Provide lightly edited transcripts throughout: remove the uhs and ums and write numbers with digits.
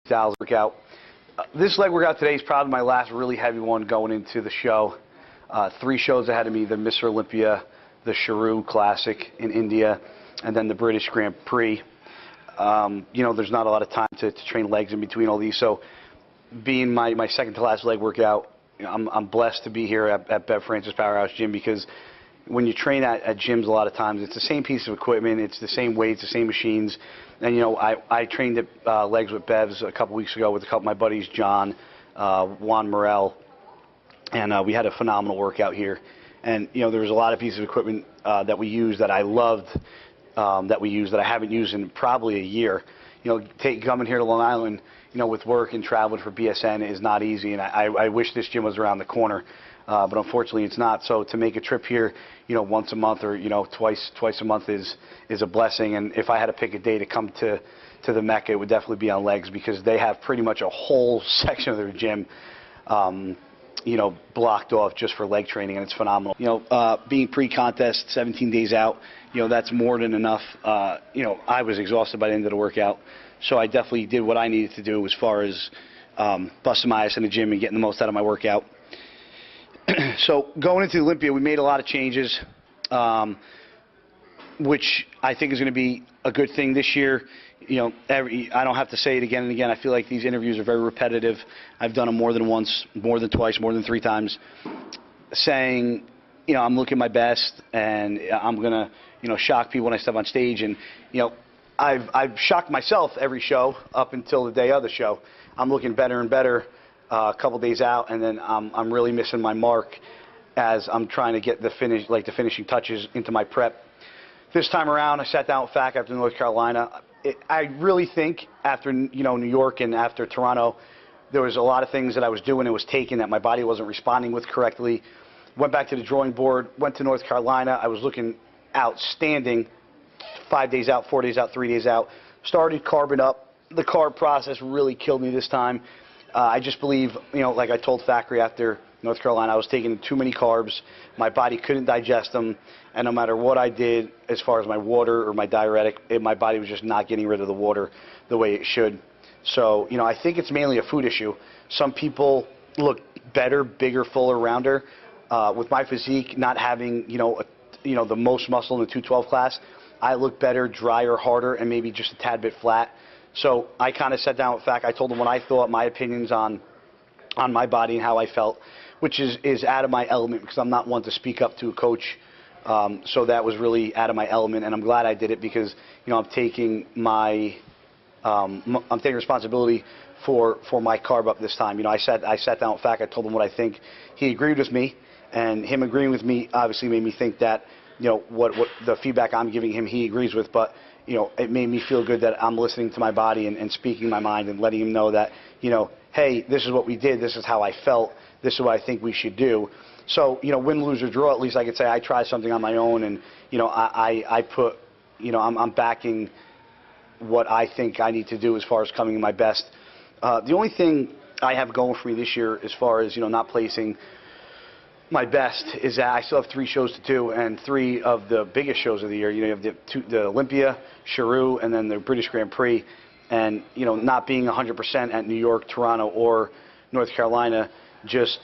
styles workout. This leg workout today is probably my last really heavy one going into the show. 3 shows ahead of me: the Mr. Olympia, the Sharu Classic in India, and then the British Grand Prix. There's not a lot of time to train legs in between all these. So, being my second to last leg workout, I'm blessed to be here at Bev Francis Powerhouse Gym, because when you train at gyms, a lot of times it's the same piece of equipment, it's the same weights, the same machines. And I trained at legs with Bev's a couple weeks ago with a couple of my buddies, John, Juan Morel, and we had a phenomenal workout here. And there was a lot of pieces of equipment that we used that I loved, that I haven't used in probably a year. Coming here to Long Island, with work and traveling for BSN is not easy, and I wish this gym was around the corner. But unfortunately it's not. So to make a trip here, once a month or twice a month is a blessing. And if I had to pick a day to come to the Mecca, it would definitely be on legs, because they have pretty much a whole section of their gym blocked off just for leg training, and it's phenomenal. Being pre-contest 17 days out, that's more than enough. I was exhausted by the end of the workout, so I definitely did what I needed to do as far as busting my ass in the gym and getting the most out of my workout. So going into Olympia, we made a lot of changes, which I think is going to be a good thing this year. I don't have to say it again and again. I feel like these interviews are very repetitive. I've done them more than once, more than twice, more than 3 times, saying, I'm looking my best, and I'm going to, shock people when I step on stage. And, I've shocked myself every show up until the day of the show. I'm looking better and better a couple days out, and then I'm really missing my mark as I'm trying to get the finishing touches into my prep. This time around, I sat down with FAC after North Carolina. I really think after New York and after Toronto, there was a lot of things that I was doing and was taking that my body wasn't responding with correctly. Went back to the drawing board, went to North Carolina. I was looking outstanding 5 days out, 4 days out, 3 days out. Started carbing up. The carb process really killed me this time. I just believe, like I told Factory after North Carolina, I was taking too many carbs. My body couldn't digest them, and no matter what I did as far as my water or my diuretic, my body was just not getting rid of the water the way it should. So, I think it's mainly a food issue. Some people look better, bigger, fuller, rounder. With my physique, not having, the most muscle in the 212 class, I look better, drier, harder, and maybe just a tad bit flat. So I kind of sat down with FAC. I told him what I thought, my opinions on my body and how I felt, which is out of my element, because I'm not one to speak up to a coach. So that was really out of my element, and I'm glad I did it, because I'm taking responsibility for my carb up this time. I sat down with FAC. I told him what I think. He agreed with me, and him agreeing with me obviously made me think that what the feedback I'm giving him, he agrees with. But it made me feel good that I'm listening to my body and speaking my mind and letting him know that, hey, this is what we did, this is how I felt, this is what I think we should do. So, win, lose, or draw, at least I could say I tried something on my own, and, I put, I'm backing what I think I need to do as far as coming in my best. The only thing I have going for me this year as far as, not placing my best is that I still have 3 shows to do, and 3 of the biggest shows of the year. You have the Olympia, Sharu, and then the British Grand Prix. And, not being 100% at New York, Toronto, or North Carolina just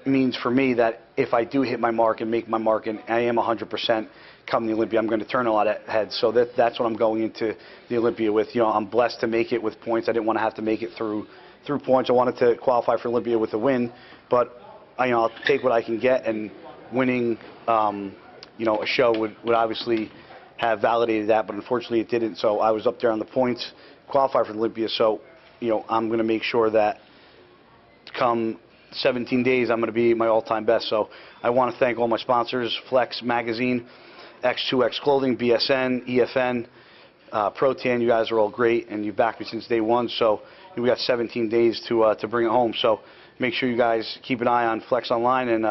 means for me that if I do hit my mark and make my mark, and I am 100% come the Olympia, I'm going to turn a lot of heads. So that's what I'm going into the Olympia with. I'm blessed to make it with points. I didn't want to have to make it through points. I wanted to qualify for Olympia with a win, but I'll take what I can get, and winning, a show would obviously have validated that, but unfortunately it didn't. So I was up there on the points, qualified for Olympia. So, I'm going to make sure that come 17 days, I'm going to be my all-time best. So I want to thank all my sponsors: Flex Magazine, X2X Clothing, BSN, EFN, Protan. You guys are all great, and you've backed me since day one. So we got 17 days to bring it home. So make sure you guys keep an eye on Flex Online, and